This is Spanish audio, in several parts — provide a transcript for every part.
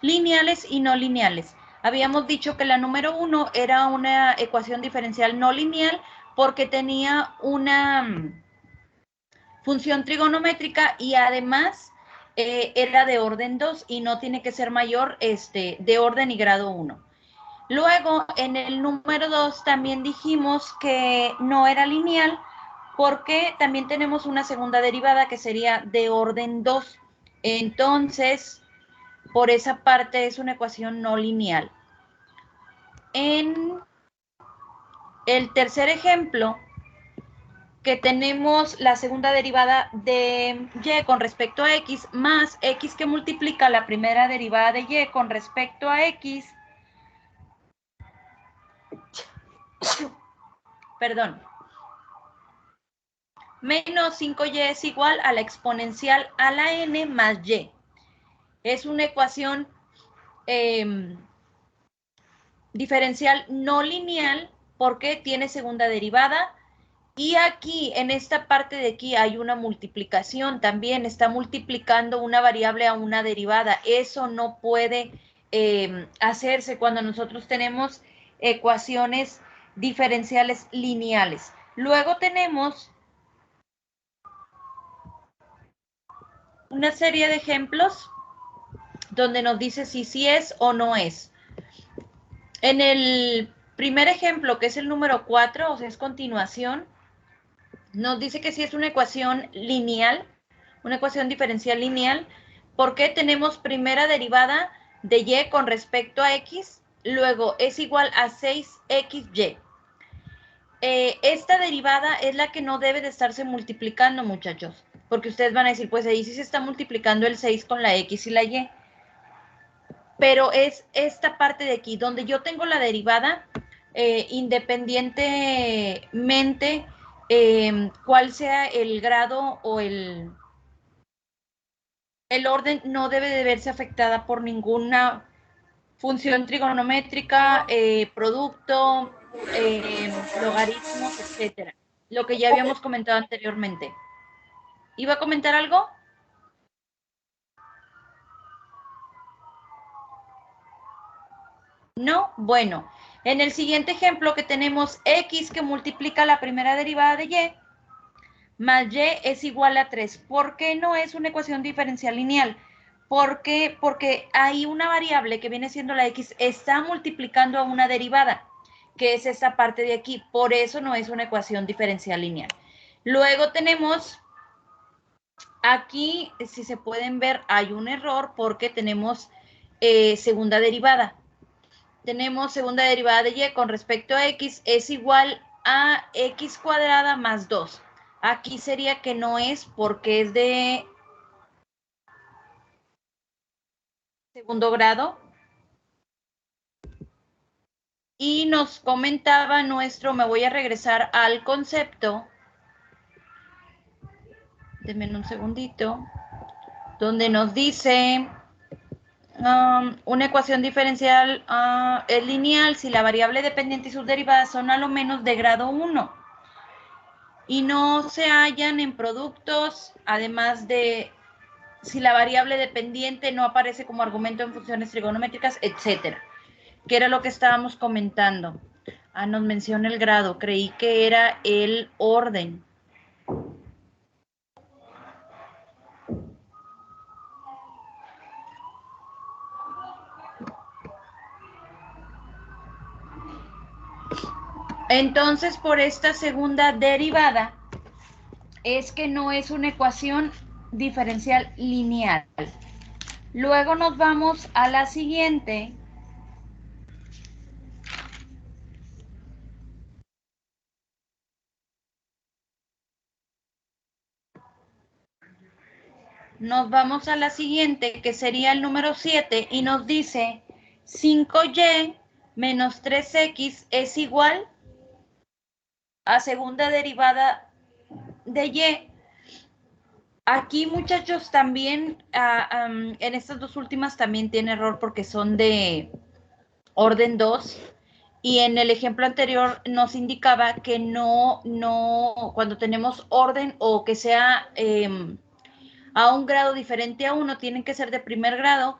lineales y no lineales. Habíamos dicho que la número 1 era una ecuación diferencial no lineal porque tenía una función trigonométrica y además era de orden 2 y no tiene que ser mayor de orden y grado 1. Luego, en el número 2 también dijimos que no era lineal porque también tenemos una segunda derivada que sería de orden 2. Entonces, por esa parte es una ecuación no lineal. En el tercer ejemplo, que tenemos la segunda derivada de y con respecto a x más x que multiplica la primera derivada de y con respecto a x, perdón, menos 5y es igual a la exponencial a la n más y. Es una ecuación diferencial no lineal porque tiene segunda derivada. Y aquí, en esta parte de aquí, hay una multiplicación también. Está multiplicando una variable a una derivada. Eso no puede hacerse cuando nosotros tenemos ecuaciones diferenciales lineales. Luego tenemos una serie de ejemplos donde nos dice si sí es o no es. En el primer ejemplo, que es el número 4, o sea, es continuación, nos dice que sí es una ecuación lineal, una ecuación diferencial lineal, porque tenemos primera derivada de y con respecto a x, luego es igual a 6xy. Esta derivada es la que no debe de estarse multiplicando, muchachos, porque ustedes van a decir, pues ahí sí se está multiplicando el 6 con la x y la y, pero es esta parte de aquí, donde yo tengo la derivada, independientemente cuál sea el grado o el orden, no debe de verse afectada por ninguna función trigonométrica, producto, logaritmos, etcétera. Lo que ya habíamos comentado anteriormente. ¿Iba a comentar algo? No, bueno. En el siguiente ejemplo que tenemos x que multiplica la primera derivada de y, más y es igual a 3. ¿Por qué no es una ecuación diferencial lineal? Porque hay una variable que viene siendo la x, está multiplicando a una derivada, que es esta parte de aquí. Por eso no es una ecuación diferencial lineal. Luego tenemos, aquí, si se pueden ver, hay un error porque tenemos segunda derivada. Tenemos segunda derivada de y con respecto a x es igual a x cuadrada más 2. Aquí sería que no es porque es de segundo grado. Y nos comentaba me voy a regresar al concepto, denme un segundito, donde nos dice una ecuación diferencial es lineal si la variable dependiente y sus derivadas son a lo menos de grado 1 y no se hallan en productos, además de si la variable dependiente no aparece como argumento en funciones trigonométricas, etcétera. ¿Qué era lo que estábamos comentando? Nos menciona el grado, creí que era el orden. Entonces, por esta segunda derivada, es que no es una ecuación diferencial lineal. Luego nos vamos a la siguiente. Nos vamos a la siguiente, que sería el número 7, y nos dice 5y menos 3x es igual a segunda derivada de y. Aquí, muchachos, también, en estas dos últimas también tiene error porque son de orden 2. Y en el ejemplo anterior nos indicaba que no, cuando tenemos orden o que sea a un grado diferente a 1, tienen que ser de primer grado,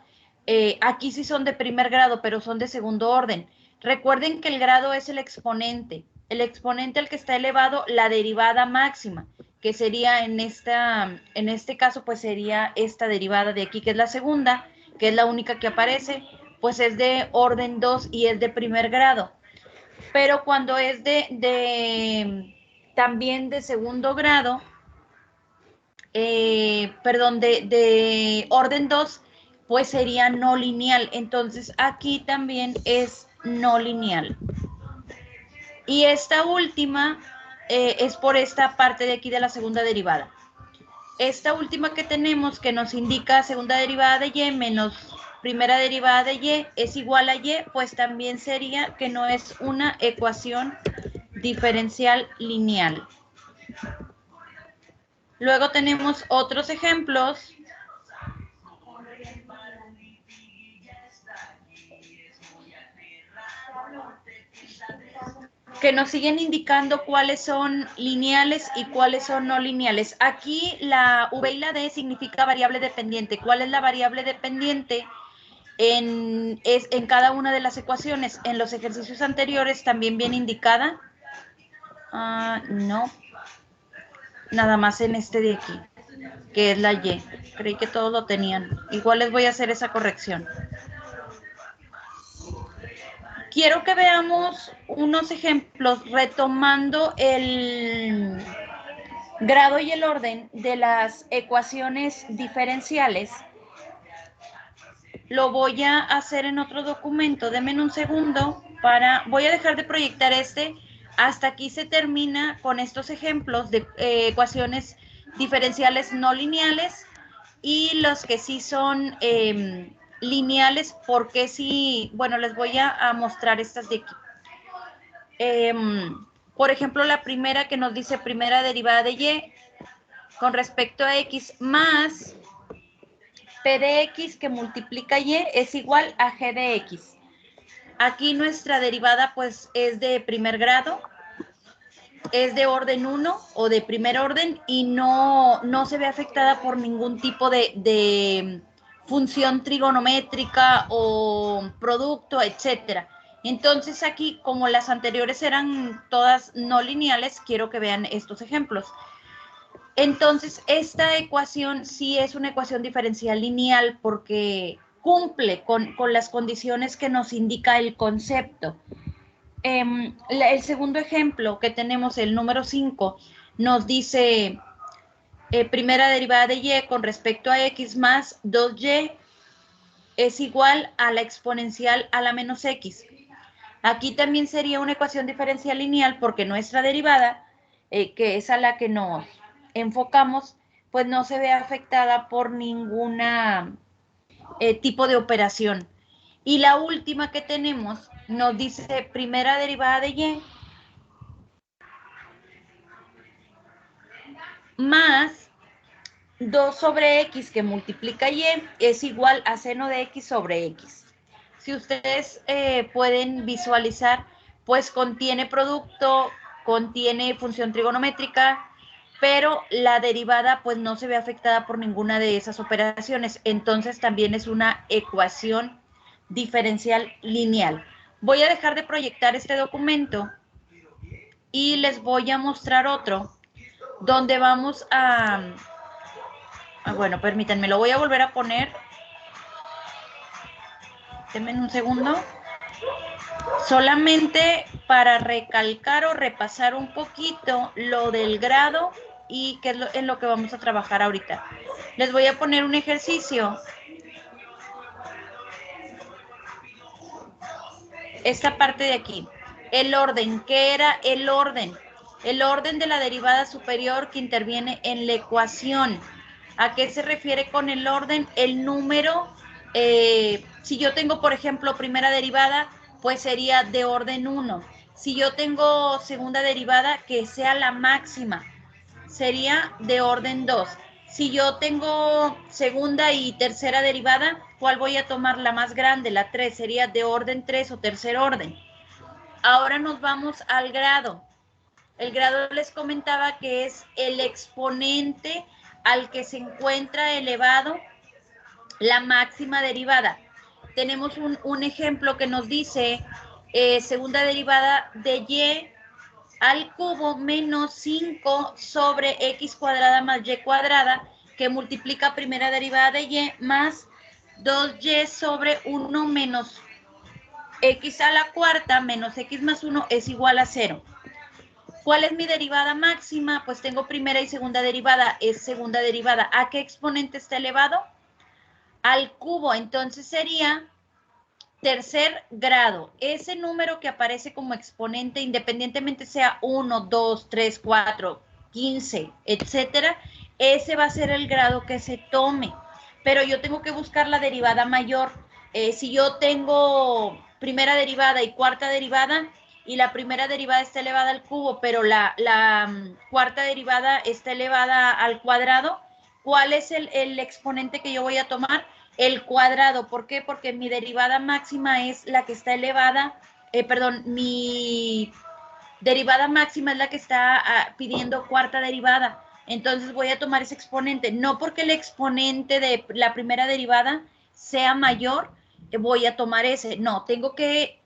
Aquí sí son de primer grado, pero son de segundo orden. Recuerden que el grado es el exponente al que está elevado la derivada máxima, que sería en este caso, pues sería esta derivada de aquí, que es la segunda, que es la única que aparece, pues es de orden 2 y es de primer grado. Pero cuando es también de segundo grado, perdón, de orden 2, pues sería no lineal. Entonces aquí también es no lineal. Y esta última es por esta parte de aquí de la segunda derivada. Esta última que tenemos que nos indica segunda derivada de y menos primera derivada de y es igual a y, pues también sería que no es una ecuación diferencial lineal. Luego tenemos otros ejemplos. Que nos siguen indicando cuáles son lineales y cuáles son no lineales. Aquí la V y la D significa variable dependiente. ¿Cuál es la variable dependiente? En cada una de las ecuaciones. En los ejercicios anteriores también viene indicada. No. Nada más en este de aquí, que es la Y. Creí que todos lo tenían. Igual les voy a hacer esa corrección. Quiero que veamos unos ejemplos retomando el grado y el orden de las ecuaciones diferenciales. Lo voy a hacer en otro documento. Denme un segundo voy a dejar de proyectar este. Hasta aquí se termina con estos ejemplos de ecuaciones diferenciales no lineales y los que sí son lineales, porque sí, bueno, les voy a mostrar estas de aquí. Por ejemplo, la primera que nos dice primera derivada de y con respecto a x más p de x que multiplica y es igual a g de x. Aquí nuestra derivada pues es de primer grado, es de orden 1 o de primer orden y no se ve afectada por ningún tipo de función trigonométrica o producto, etcétera. Entonces aquí, como las anteriores eran todas no lineales, quiero que vean estos ejemplos. Entonces, esta ecuación sí es una ecuación diferencial lineal porque cumple con las condiciones que nos indica el concepto. El segundo ejemplo que tenemos, el número 5, nos dice primera derivada de y con respecto a x más 2y es igual a la exponencial a la menos x. Aquí también sería una ecuación diferencial lineal porque nuestra derivada, que es a la que nos enfocamos, pues no se ve afectada por ninguna tipo de operación. Y la última que tenemos nos dice primera derivada de y más 2 sobre x que multiplica y es igual a seno de x sobre x. Si ustedes pueden visualizar, pues contiene producto, contiene función trigonométrica, pero la derivada pues no se ve afectada por ninguna de esas operaciones. Entonces también es una ecuación diferencial lineal. Voy a dejar de proyectar este documento y les voy a mostrar otro donde vamos bueno, permítanme, lo voy a volver a poner. Denme un segundo. Solamente para recalcar o repasar un poquito lo del grado y qué es en lo que vamos a trabajar ahorita. Les voy a poner un ejercicio. Esta parte de aquí. El orden. ¿Qué era el orden? El orden de la derivada superior que interviene en la ecuación. ¿A qué se refiere con el orden? El número, si yo tengo, por ejemplo, primera derivada, pues sería de orden 1. Si yo tengo segunda derivada, que sea la máxima, sería de orden 2. Si yo tengo segunda y tercera derivada, ¿cuál voy a tomar? La más grande, la 3, sería de orden 3 o tercer orden. Ahora nos vamos al grado. El grado les comentaba que es el exponente al que se encuentra elevado la máxima derivada. tenemos un ejemplo que nos dice segunda derivada de y al cubo menos 5 sobre x cuadrada más y cuadrada, que multiplica primera derivada de y más 2y sobre 1 menos x a la cuarta menos x más 1 es igual a 0. ¿Cuál es mi derivada máxima? Pues tengo primera y segunda derivada, es segunda derivada. ¿A qué exponente está elevado? Al cubo, entonces sería tercer grado. Ese número que aparece como exponente, independientemente sea 1, 2, 3, 4, 15, etcétera, ese va a ser el grado que se tome. Pero yo tengo que buscar la derivada mayor. Si yo tengo primera derivada y cuarta derivada, y la primera derivada está elevada al cubo, pero la cuarta derivada está elevada al cuadrado, ¿cuál es el exponente que yo voy a tomar? El cuadrado. ¿Por qué? Porque mi derivada máxima es la que está elevada, mi derivada máxima es la que está pidiendo cuarta derivada. Entonces voy a tomar ese exponente. No porque el exponente de la primera derivada sea mayor, voy a tomar ese. No, tengo que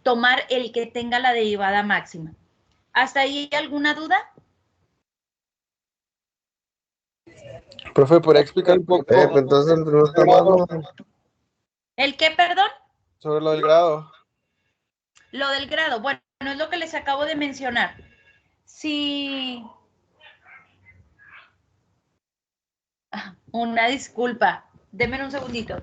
tomar el que tenga la derivada máxima. ¿Hasta ahí alguna duda? Profe, ¿podría explicar un poco Pues entonces no está malo. ¿El qué, perdón? sobre lo del grado? Lo del grado. Bueno, es lo que les acabo de mencionar. Sí. Una disculpa. Denme un segundito.